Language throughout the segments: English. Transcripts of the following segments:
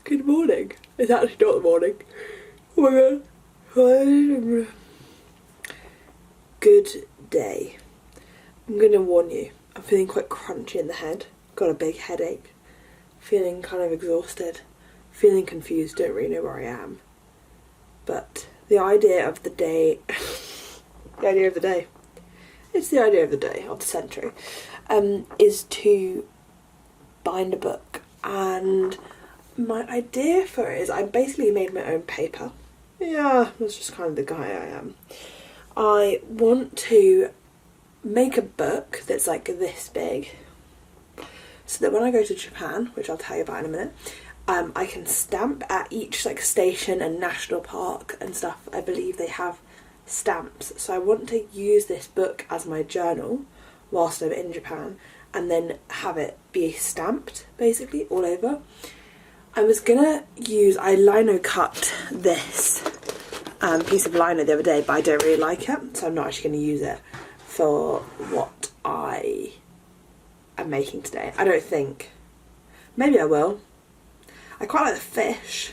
Good morning. It's actually not the morning. Oh my god. Good day. I'm gonna warn you, I'm feeling quite crunchy in the head. Got a big headache. Feeling kind of exhausted. Feeling confused, don't really know where I am. But the idea of the day, it's the idea of the day of the century, is to bind a book. And my idea for it is I basically made my own paper. Yeah, that's just kind of the guy I am. I want to make a book that's like this big, so that when I go to Japan, which I'll tell you about in a minute, I can stamp at each like station and national park and stuff. I believe they have stamps, so I want to use this book as my journal whilst I'm in Japan, and then have it be stamped basically all over. I lino cut this piece of lino the other day, but I don't really like it, so I'm not actually going to use it for what I am making today. I don't think. Maybe I will. I quite like the fish.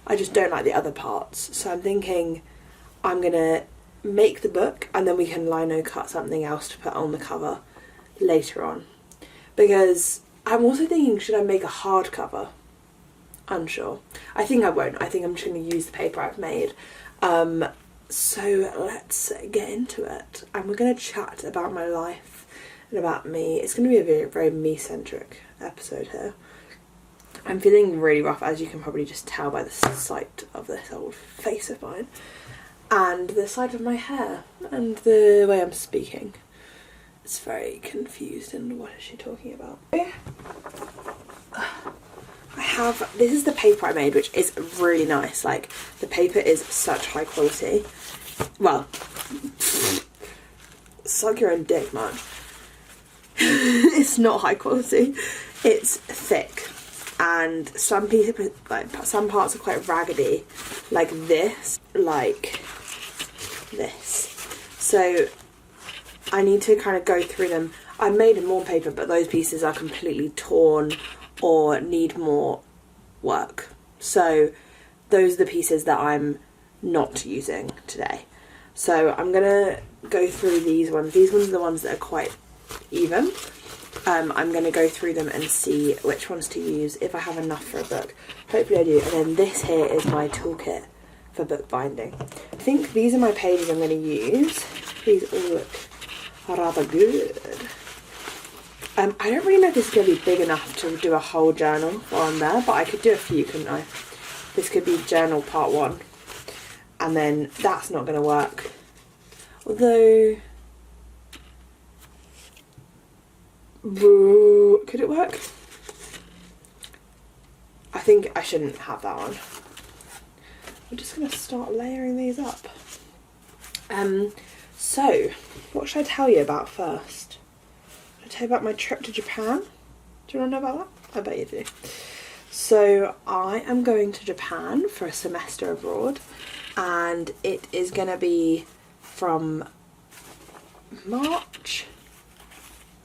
I just don't like the other parts. So I'm thinking I'm going to make the book and then we can lino cut something else to put on the cover later on. Because I'm also thinking, should I make a hardcover? Unsure. I think I won't. I think I'm just going to use the paper I've made. So let's get into it. And we're going to chat about my life and about me. It's going to be a very, very me-centric episode here. I'm feeling really rough, as you can probably just tell by the sight of this old face of mine. And the sight of my hair. And the way I'm speaking. It's very confused and what is she talking about? This is the paper I made, which is really nice. Like, the paper is such high quality. Well, suck your own dick, man. It's not high quality. It's thick. And some pieces, like, some parts are quite raggedy. Like this. So I need to kind of go through them. I made more paper, but those pieces are completely torn or need more work. So those are the pieces that I'm not using today. So I'm gonna go through these ones. These ones are the ones that are quite even. I'm gonna go through them and see which ones to use, if I have enough for a book. Hopefully I do. And then this here is my toolkit for bookbinding. I think these are my pages I'm gonna use. These all look rather good. I don't really know if this is going to be big enough to do a whole journal while I'm there, but I could do a few, couldn't I? This could be journal part 1. And then that's not going to work. Although, could it work? I think I shouldn't have that on. I'm just going to start layering these up. So, what should I tell you about first? Should I tell you about my trip to Japan? Do you want to know about that? I bet you do. So, I am going to Japan for a semester abroad, and it is going to be from March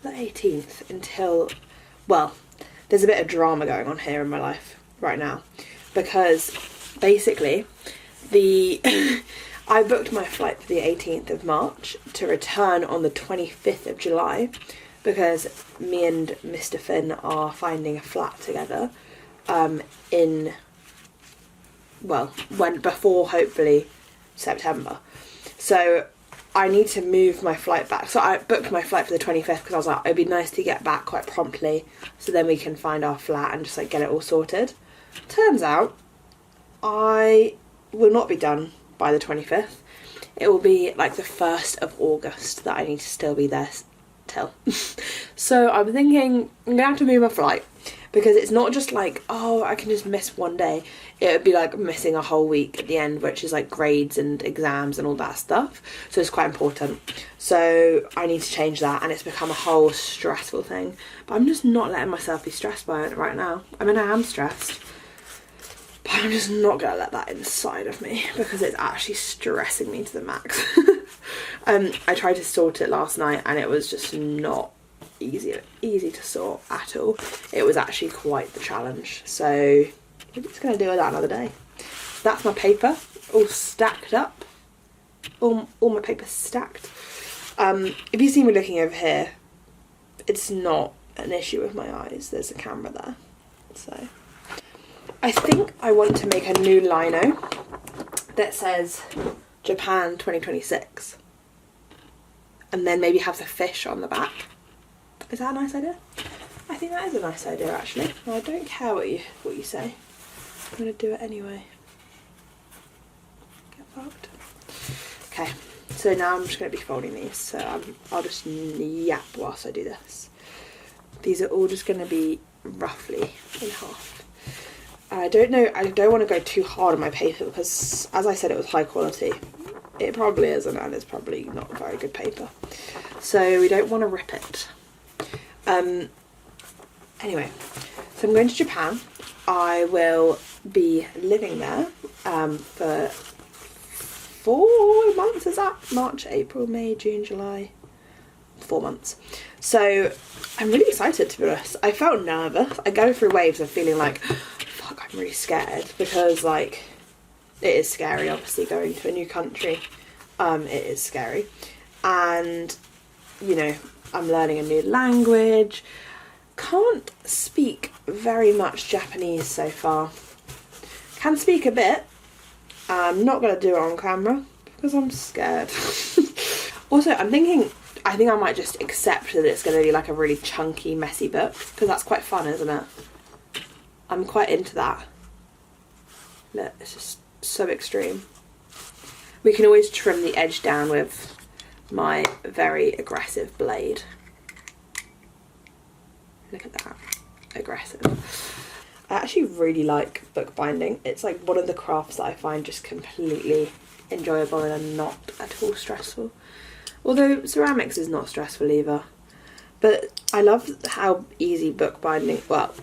the 18th until, well, there's a bit of drama going on here in my life right now, because basically I booked my flight for the 18th of March to return on the 25th of July because me and Mr. Finn are finding a flat together before hopefully September. So I need to move my flight back. So I booked my flight for the 25th because I was like, it'd be nice to get back quite promptly so then we can find our flat and just like get it all sorted. Turns out I will not be done by the 25th. It will be like the 1st of August that I need to still be there till. So I'm thinking I'm gonna have to move my flight because it's not just like, oh, I can just miss one day. It would be like missing a whole week at the end, which is like grades and exams and all that stuff. So it's quite important. So I need to change that, and it's become a whole stressful thing. But I'm just not letting myself be stressed by it right now. I mean, I am stressed, but I'm just not going to let that inside of me because it's actually stressing me to the max. I tried to sort it last night and it was just not easy to sort at all. It was actually quite the challenge. So we're just going to deal with that another day. That's my paper, all stacked up. All my paper stacked. If you see me looking over here, it's not an issue with my eyes. There's a camera there. So I think I want to make a new lino that says Japan 2026. And then maybe have the fish on the back. Is that a nice idea? I think that is a nice idea, actually. I don't care what you say. I'm going to do it anyway. Get fucked. Okay, so now I'm just going to be folding these. So I'll just yap whilst I do this. These are all just going to be roughly in half. I don't know, I don't want to go too hard on my paper because, as I said, it was high quality. It probably isn't, and it's probably not very good paper. So we don't want to rip it. Anyway, so I'm going to Japan. I will be living there for 4 months, is that? March, April, May, June, July. 4 months. So I'm really excited, to be honest. I felt nervous. I go through waves of feeling like, fuck, I'm really scared, because like it is scary, obviously, going to a new country. It is scary, and you know, I'm learning a new language. Can't speak very much Japanese so far. Can speak a bit. I'm not going to do it on camera because I'm scared. Also, I think I might just accept that it's going to be like a really chunky, messy book, because that's quite fun, isn't it? I'm quite into that. Look, it's just so extreme. We can always trim the edge down with my very aggressive blade. Look at that. Aggressive. I actually really like bookbinding. It's like one of the crafts that I find just completely enjoyable and not at all stressful. Although ceramics is not stressful either. But I love how easy bookbinding, well,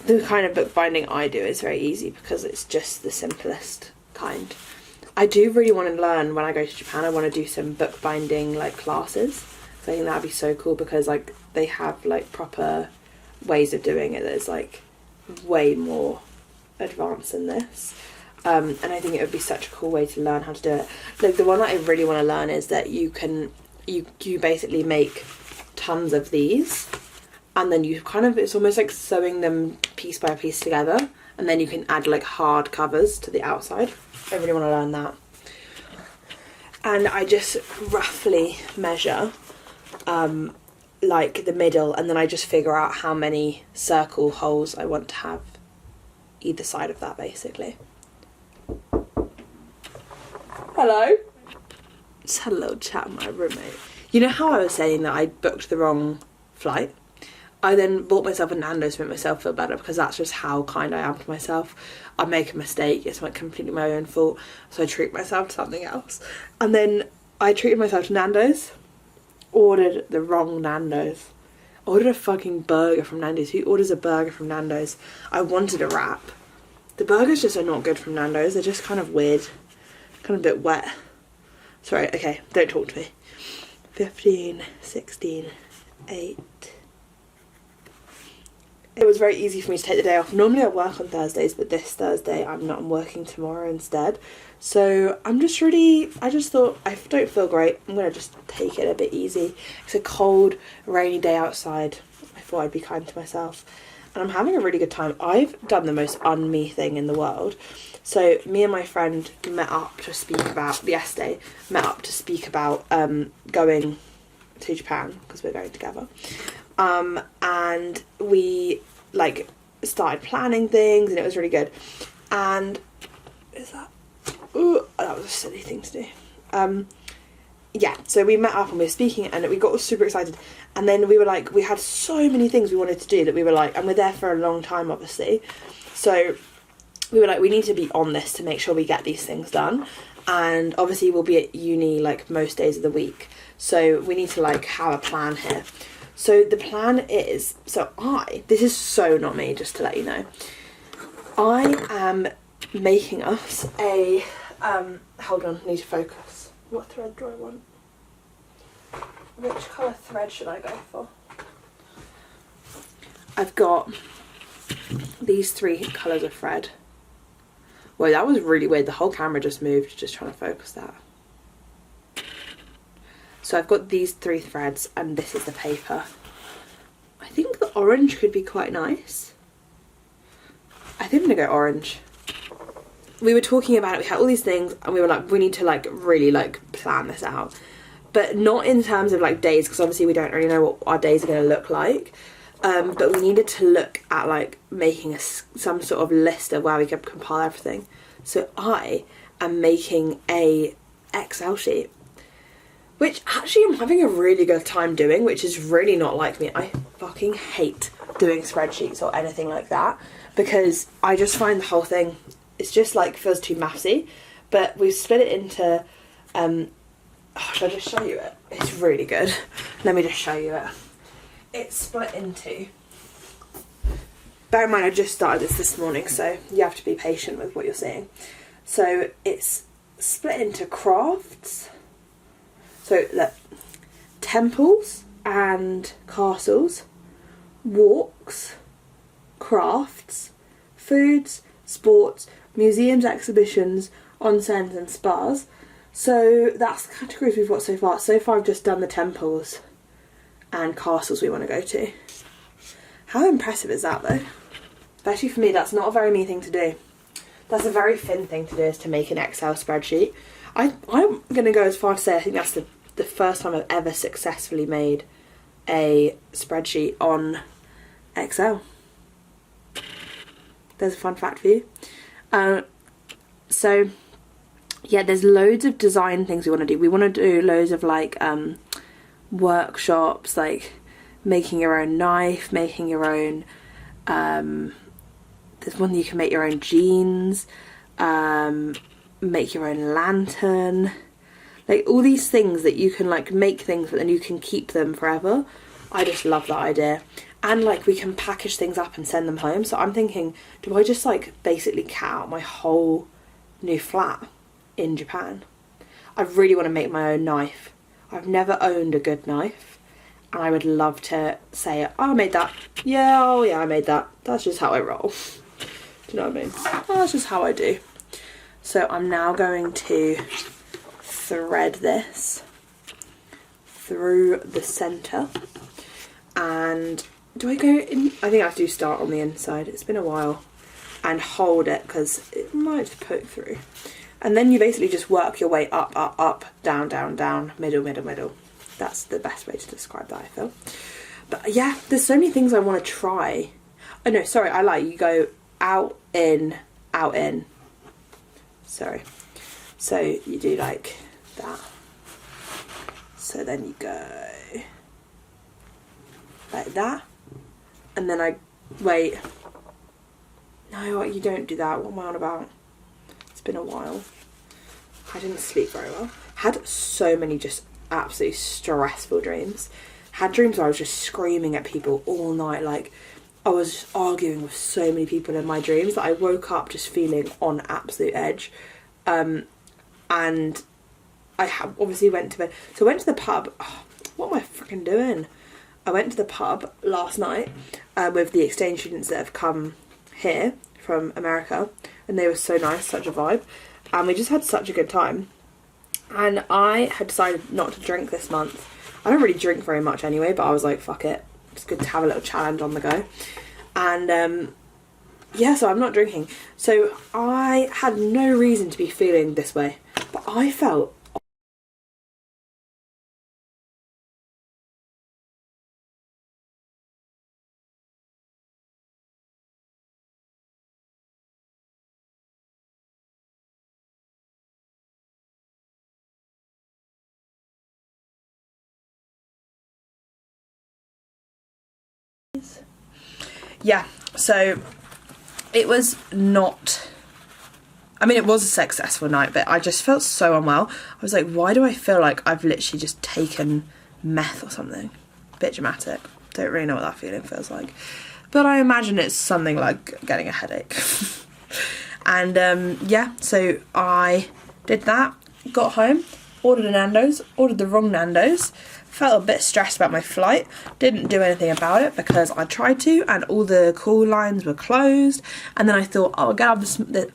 the kind of bookbinding I do is very easy because it's just the simplest kind. I do really want to learn, when I go to Japan, I want to do some bookbinding like classes. So I think that'd be so cool, because like they have like proper ways of doing it that's like way more advanced than this. And I think it would be such a cool way to learn how to do it. Like the one that I really want to learn is that you basically make tons of these, and then you kind of, it's almost like sewing them piece by piece together, and then you can add like hard covers to the outside. I really want to learn that. And I just roughly measure like the middle, and then I just figure out how many circle holes I want to have either side of that, basically. Hello. Just had a little chat with my roommate. You know how I was saying that I booked the wrong flight? I then bought myself a Nando's to make myself feel better, because that's just how kind I am to myself. I make a mistake, it's like completely my own fault, so I treat myself to something else. And then I treated myself to Nando's, ordered the wrong Nando's. Ordered a fucking burger from Nando's. Who orders a burger from Nando's? I wanted a wrap. The burgers just are not good from Nando's, they're just kind of weird. Kind of a bit wet. Sorry, okay, don't talk to me. 15, 16, 8. It was very easy for me to take the day off. Normally I work on Thursdays, but this Thursday I'm not. I'm working tomorrow instead. So I just thought, I don't feel great, I'm going to just take it a bit easy. It's a cold, rainy day outside. I thought I'd be kind to myself. And I'm having a really good time. I've done the most un-me thing in the world. So me and my friend met up to speak about going to Japan, because we're going together. And we like started planning things, and it was really good. And that was a silly thing to do. Yeah, so we met up and we were speaking, and we got super excited. And then we were like, we had so many things we wanted to do that we were like, and we're there for a long time, obviously. So we were like, we need to be on this to make sure we get these things done. And obviously we'll be at uni like most days of the week. So we need to like have a plan here. So the plan is, this is so not me, just to let you know. I am making us a, hold on, I need to focus. What thread do I want? Which colour thread should I go for? I've got these 3 colours of thread. Whoa, that was really weird. The whole camera just moved, just trying to focus that. So I've got these 3 threads and this is the paper. I think the orange could be quite nice. I think I'm gonna go orange. We were talking about it, we had all these things and we were like, we need to like really like plan this out. But not in terms of like days, because obviously we don't really know what our days are gonna look like. But we needed to look at like making some sort of list of where we could compile everything. So I am making a Excel sheet, which actually I'm having a really good time doing, which is really not like me. I fucking hate doing spreadsheets or anything like that, because I just find the whole thing, it's just like feels too mathsy. But we've split it into, should I just show you it? It's really good. Let me just show you it. It's split into, bear in mind I just started this morning, so you have to be patient with what you're seeing. So it's split into crafts. So look, temples and castles, walks, crafts, foods, sports, museums, exhibitions, onsens and spas. So that's the categories we've got so far. So far I've just done the temples and castles we want to go to. How impressive is that though? Especially for me, that's not a very me thing to do. That's a very Finn thing to do, is to make an Excel spreadsheet. I'm going to go as far as to say I think that's the first time I've ever successfully made a spreadsheet on Excel. There's a fun fact for you. So yeah, there's loads of design things we want to do. We want to do loads of like workshops, like making your own knife, making your own there's one that you can make your own jeans, make your own lantern, like all these things that you can like make things but then you can keep them forever. I just love that idea. And like we can package things up and send them home. So I'm thinking, do I just like basically cat out my whole new flat in Japan? I really want to make my own knife. I've never owned a good knife, and I would love to say, oh, I made that. Yeah, oh yeah, I made that. That's just how I roll. Do you know what I mean? That's just how I do. So I'm now going to thread this through the centre. And do I go in? I think I have to start on the inside. It's been a while. And hold it, because it might poke through. And then you basically just work your way up, up, up, down, down, down, middle, middle, middle. That's the best way to describe that, I feel. But yeah, there's so many things I want to try. Oh no, sorry, I lie. You go out, in, out, in. Sorry. So you do like that. So then you go like that. And then I, wait. No, you don't do that. What am I on about? It's been a while. I didn't sleep very well. Had so many just absolutely stressful dreams. Had dreams where I was just screaming at people all night. Like, I was arguing with so many people in my dreams that I woke up just feeling on absolute edge. And I obviously went to bed. So I went to the pub. Oh, what am I freaking doing? I went to the pub last night with the exchange students that have come here from America, and they were so nice, such a vibe, and we just had such a good time. And I had decided not to drink this month. I don't really drink very much anyway, but I was like, fuck it, it's good to have a little challenge on the go. And yeah, so I'm not drinking. So I had no reason to be feeling this way, but I felt yeah, so it was not, I mean, it was a successful night, but I just felt so unwell. I was like, why do I feel like I've literally just taken meth or something? A bit dramatic. Don't really know what that feeling feels like. But I imagine it's something like getting a headache. And yeah, so I did that, got home, ordered a Nando's, ordered the wrong Nando's, felt a bit stressed about my flight. Didn't do anything about it because I tried to and all the call lines were closed. And then I thought, oh, I'll get up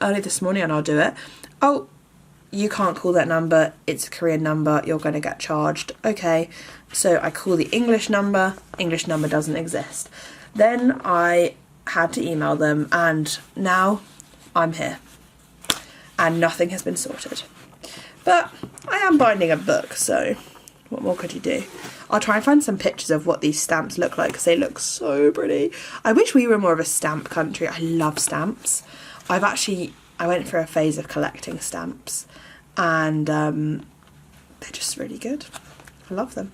early this morning and I'll do it. Oh, you can't call that number. It's a Korean number. You're going to get charged. Okay, so I call the English number. English number doesn't exist. Then I had to email them and now I'm here. And nothing has been sorted. But I am binding a book, so what more could you do? I'll try and find some pictures of what these stamps look like because they look so pretty. I wish we were more of a stamp country. I love stamps. I went through a phase of collecting stamps and they're just really good. I love them.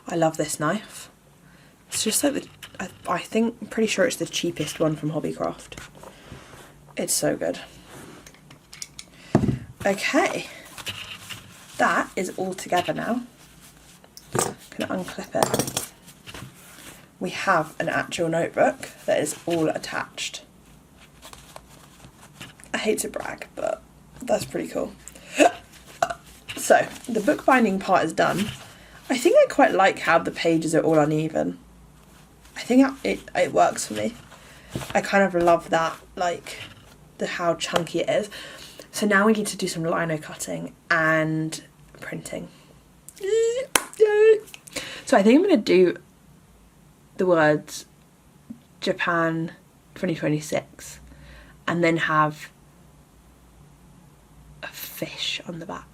I love this knife. It's just like I'm pretty sure it's the cheapest one from Hobbycraft. It's so good. Okay, that is all together now. I'm gonna unclip it. We have an actual notebook that is all attached. I hate to brag, but that's pretty cool. So, the bookbinding part is done. I think I quite like how the pages are all uneven. I think it works for me. I kind of love that, like, how chunky it is. So now we need to do some lino cutting and printing. Yay. So I think I'm going to do the words Japan 2026 and then have a fish on the back.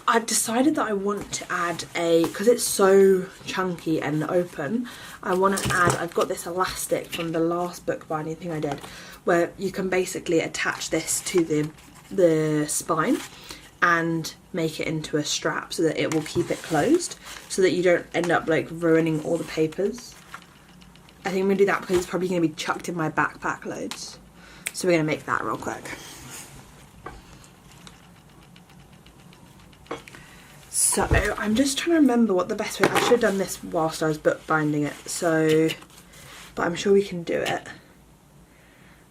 I've decided that I want to add because it's so chunky and open, I've got this elastic from the last bookbinding thing I did, where you can basically attach this to the spine and make it into a strap so that it will keep it closed, so that you don't end up like ruining all the papers. I think I'm going to do that because it's probably going to be chucked in my backpack loads. So we're going to make that real quick. So I'm just trying to remember what the best way. I should have done this whilst I was bookbinding it. So, but I'm sure we can do it.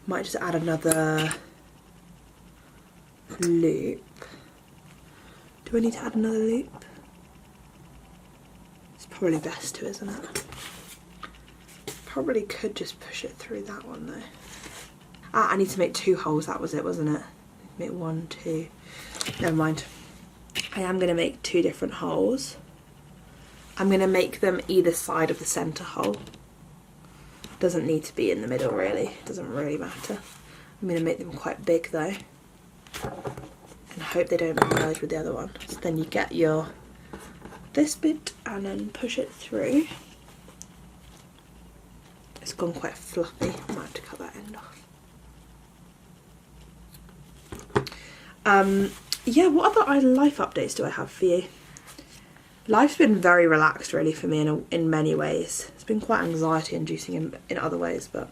Might just add another loop. Do I need to add another loop? It's probably best to, isn't it? Probably could just push it through that one though. Ah, I need to make 2 holes. That was it, wasn't it? Make 1, 2. Never mind. I am going to make 2 different holes. I'm going to make them either side of the centre hole. Doesn't need to be in the middle really, doesn't really matter. I'm going to make them quite big though. And hope they don't merge with the other one. So then you get this bit and then push it through. It's gone quite fluffy, I might have to cut that end off. Yeah, what other life updates do I have for you? Life's been very relaxed really for me in many ways. It's been quite anxiety inducing in other ways, but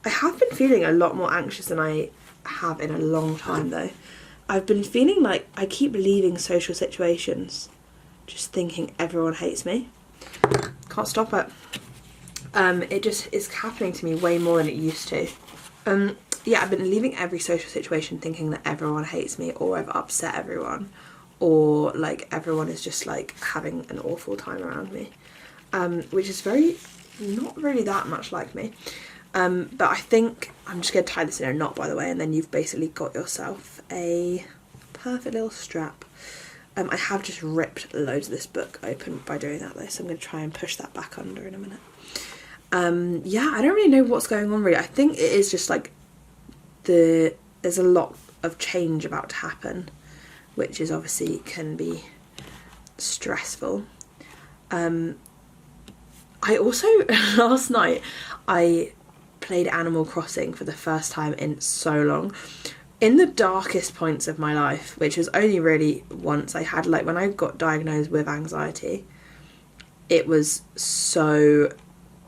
I have been feeling a lot more anxious than I have in a long time though. I've been feeling like I keep leaving social situations just thinking everyone hates me. Can't stop it. It just is happening to me way more than it used to. Yeah, I've been leaving every social situation thinking that everyone hates me or I've upset everyone or like everyone is just like having an awful time around me, which is not really that much like me. But I think I'm just going to tie this in a knot by the way, and then you've basically got yourself a perfect little strap. I have just ripped loads of this book open by doing that though, so I'm going to try and push that back under in a minute. Yeah, I don't really know what's going on really. I think it is just like there's a lot of change about to happen, which is obviously can be stressful. I also last night I played Animal Crossing for the first time in so long. In the darkest points of my life, which was only really once, I had like when I got diagnosed with anxiety, it was so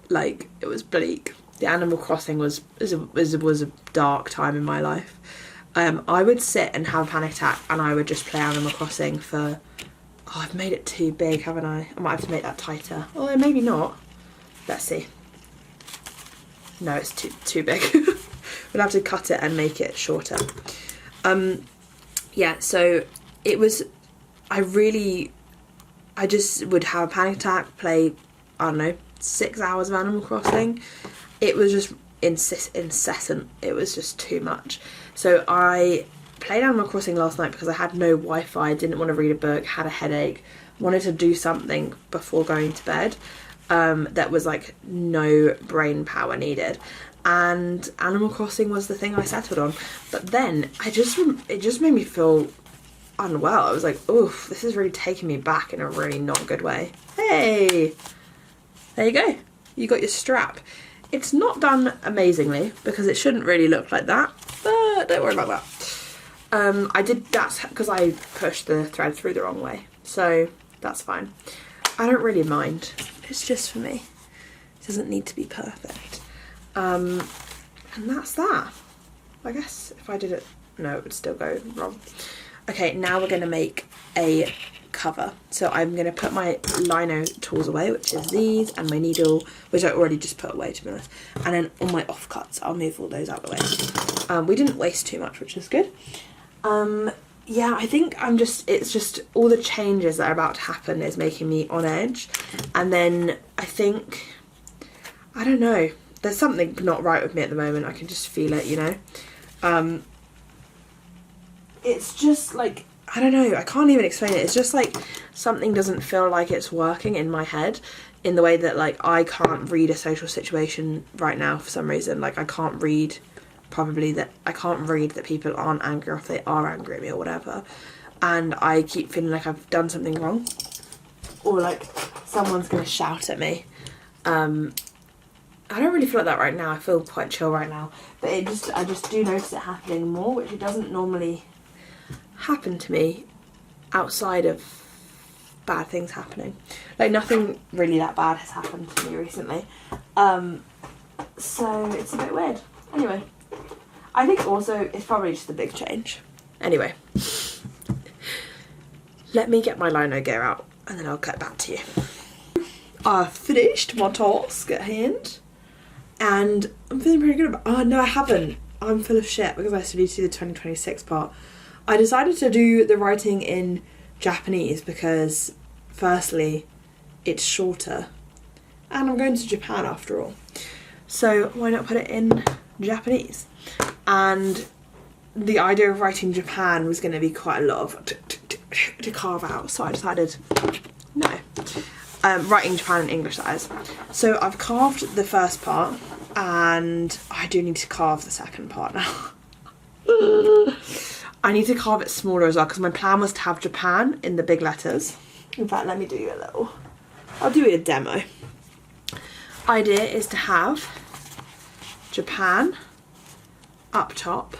like it was bleak. The Animal Crossing was a dark time in my life. I would sit and have a panic attack and I would just play Animal Crossing for... Oh, I've made it too big, haven't I? I might have to make that tighter. Oh, maybe not. Let's see. No, it's too big. We'll have to cut it and make it shorter. Yeah, so it was, I just would have a panic attack, play, I don't know, 6 hours of Animal Crossing. It was just incessant. It was just too much. So I played Animal Crossing last night because I had no Wi-Fi, didn't want to read a book, had a headache, wanted to do something before going to bed that was like no brain power needed. And Animal Crossing was the thing I settled on. But then it just made me feel unwell. I was like, oof, this is really taking me back in a really not good way. Hey, there you go. You got your strap. It's not done amazingly because it shouldn't really look like that, but don't worry about that. That's because I pushed the thread through the wrong way, so that's fine. I don't really mind. It's just for me. It doesn't need to be perfect. And that's that. I guess if I did it, no, it would still go wrong. Okay, now we're going to make a cover. So I'm going to put my lino tools away, which is these, and my needle, which I already just put away, to be honest. And then all my offcuts, I'll move all those out of the way. We didn't waste too much, which is good. Yeah, I think it's just all the changes that are about to happen is making me on edge. And then I think, I don't know, there's something not right with me at the moment. I can just feel it, you know. It's just like, I don't know, I can't even explain it. It's just like something doesn't feel like it's working in my head in the way that like I can't read a social situation right now for some reason. Like I can't read that people aren't angry, or if they are angry at me or whatever. And I keep feeling like I've done something wrong, or like someone's gonna shout at me. I don't really feel like that right now. I feel quite chill right now, but I just do notice it happening more, which it doesn't normally happen to me outside of bad things happening. Like nothing really that bad has happened to me recently. So it's a bit weird. Anyway, I think also it's probably just a big change. Anyway, let me get my lino gear out and then I'll get back to you. I've finished my task at hand and I'm feeling pretty good about it. Oh no, I haven't. I'm full of shit because I still need to do the 2026 part. I decided to do the writing in Japanese because firstly it's shorter and I'm going to Japan after all, so why not put it in Japanese? And the idea of writing Japan was going to be quite a lot of to carve out, so I decided no. Writing Japan in English, that is. So I've carved the first part and I do need to carve the second part now. I need to carve it smaller as well because my plan was to have Japan in the big letters. In fact, let me do you a little, I'll do you a demo. Idea is to have Japan up top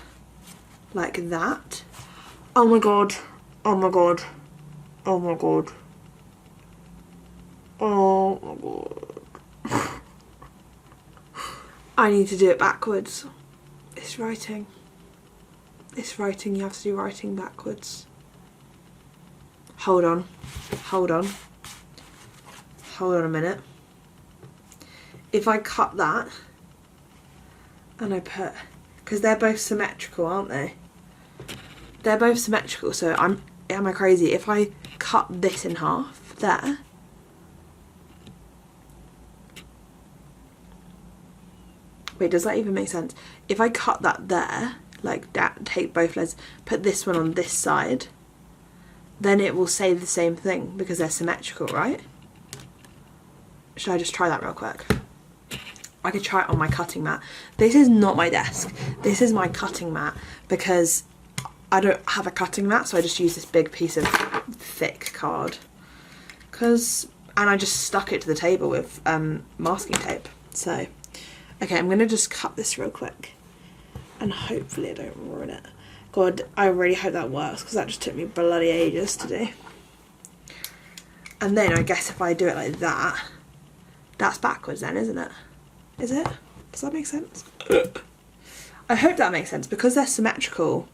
like that. Oh my god, oh my god, oh my god, oh my god. I need to do it backwards. It's writing. It's writing, you have to do writing backwards. Hold on, hold on. Hold on a minute. If I cut that and I put, because they're both symmetrical, aren't they? They're both symmetrical, so am I crazy? If I cut this in half there, wait, does that even make sense? If I cut that there, like that, take both legs, put this one on this side, then it will say the same thing because they're symmetrical, right? Should I just try that real quick? I could try it on my cutting mat. This is not my desk. This is my cutting mat because I don't have a cutting mat, so I just use this big piece of thick card. And I just stuck it to the table with masking tape. So, okay, I'm gonna just cut this real quick. And hopefully I don't ruin it. God, I really hope that works because that just took me bloody ages to do. And then I guess if I do it like that, that's backwards then, isn't it? Is it? Does that make sense? I hope that makes sense because they're symmetrical.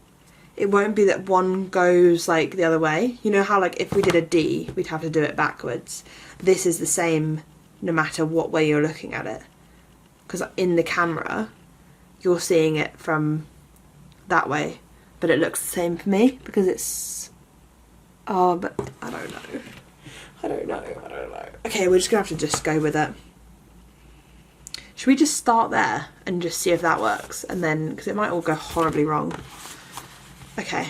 It won't be that one goes like the other way. You know how like if we did a D, we'd have to do it backwards. This is the same no matter what way you're looking at it. Because in the camera, you're seeing it from that way, but it looks the same for me because it's, oh, but I don't know. I don't know. Okay, we're just gonna have to just go with it. Should we just start there and just see if that works? And then, because it might all go horribly wrong. Okay.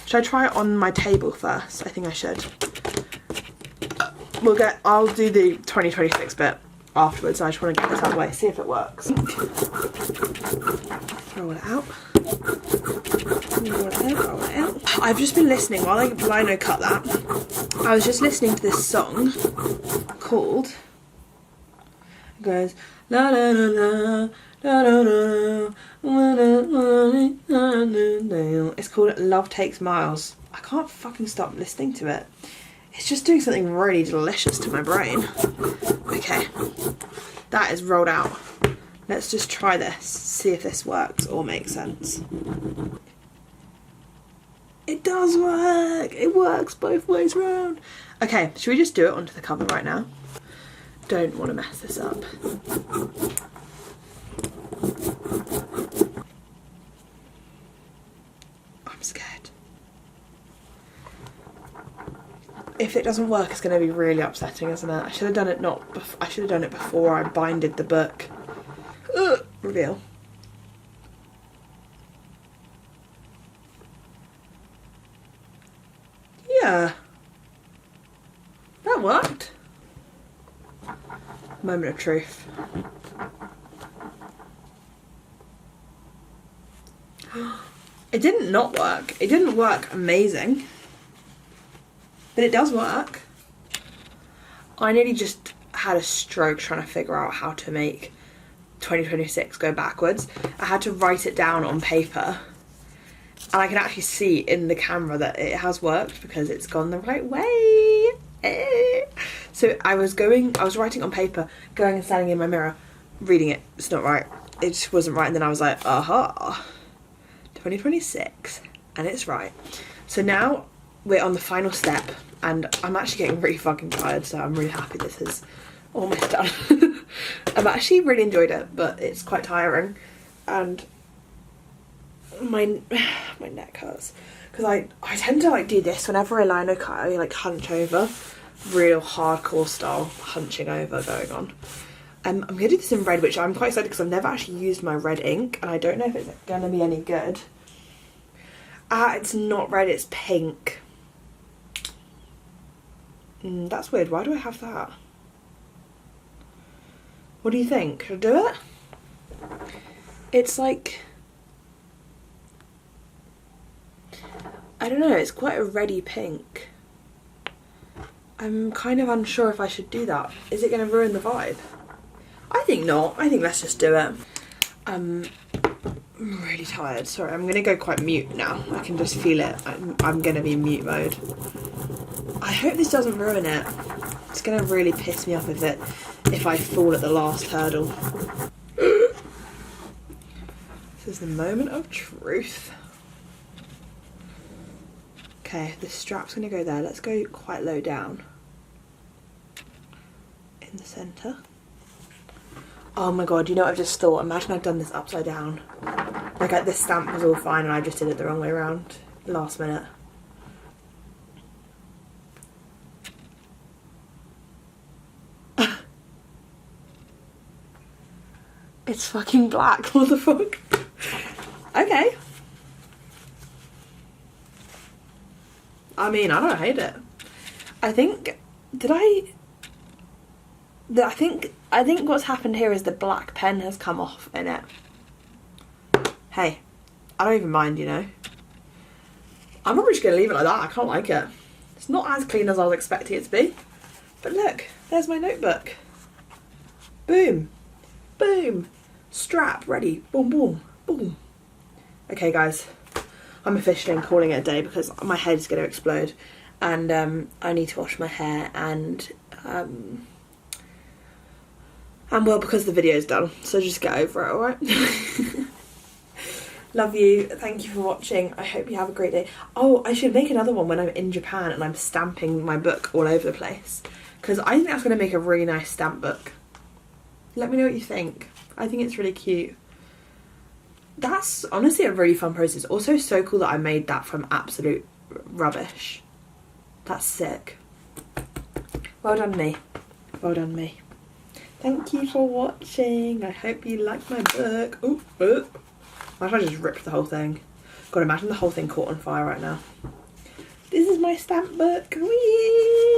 Should I try it on my table first? I think I should. I'll do the 2026 bit afterwards. I just want to get this out of the way, see if it works. Roll it out. Roll it out. I've just been listening while Lino cut that. I was just listening to this song called, it goes la la la la la la la la. It's called Love Takes Miles. I can't fucking stop listening to it. It's just doing something really delicious to my brain. Okay, that is rolled out. Let's just try this, see if this works or makes sense. It does work! It works both ways round. Okay, should we just do it onto the cover right now? Don't want to mess this up. I'm scared. If it doesn't work, it's going to be really upsetting, isn't it? I should have done it I should have done it before I binded the book. Ugh. Reveal. Yeah. That worked. Moment of truth. It didn't not work. It didn't work amazing. But it does work. I nearly just had a stroke trying to figure out how to make 2026 go backwards. I had to write it down on paper. And I can actually see in the camera that it has worked because it's gone the right way. So I was writing on paper, going and standing in my mirror, reading it. It's not right. It just wasn't right. And then I was like, aha, 2026. And it's right. So now we're on the final step. And I'm actually getting really fucking tired, so I'm really happy this is almost done. I've actually really enjoyed it, but it's quite tiring. And my neck hurts. Because I tend to do this whenever I lino cut, I hunch over. Real hardcore style hunching over going on. I'm going to do this in red, which I'm quite excited because I've never actually used my red ink. And I don't know if it's going to be any good. It's not red, it's pink. That's weird. Why do I have that? What do you think? Should I do it? It's like, I don't know, it's quite a reddy pink. I'm kind of unsure if I should do that. Is it going to ruin the vibe? I think not. I think let's just do it. I'm really tired. Sorry, I'm going to go quite mute now. I can just feel it. I'm going to be in mute mode. I hope this doesn't ruin it. It's going to really piss me off if I fall at the last hurdle. This is the moment of truth. Okay, the strap's going to go there. Let's go quite low down. In the centre. Oh my god, you know what I've just thought? Imagine I'd done this upside down. Like this stamp was all fine and I just did it the wrong way around. Last minute. It's fucking black, what the fuck? Okay. I mean, I don't hate it. I think what's happened here is the black pen has come off in it. Hey, I don't even mind, you know. I'm probably just going to leave it like that. I can't like it. It's not as clean as I was expecting it to be. But look, there's my notebook. Boom. Boom. Strap, ready. Boom, boom, boom. Okay, guys. I'm officially calling it a day because my head's going to explode. And I need to wash my hair and well, because the video's done. So just get over it, alright? Love you. Thank you for watching. I hope you have a great day. Oh, I should make another one when I'm in Japan and I'm stamping my book all over the place. Because I think that's going to make a really nice stamp book. Let me know what you think. I think it's really cute. That's honestly a really fun process. Also so cool that I made that from absolute rubbish. That's sick. Well done me. Well done me. Thank you for watching. I hope you liked my book. Oh, imagine I just ripped the whole thing. God, imagine the whole thing caught on fire right now. This is my stamp book. Whee!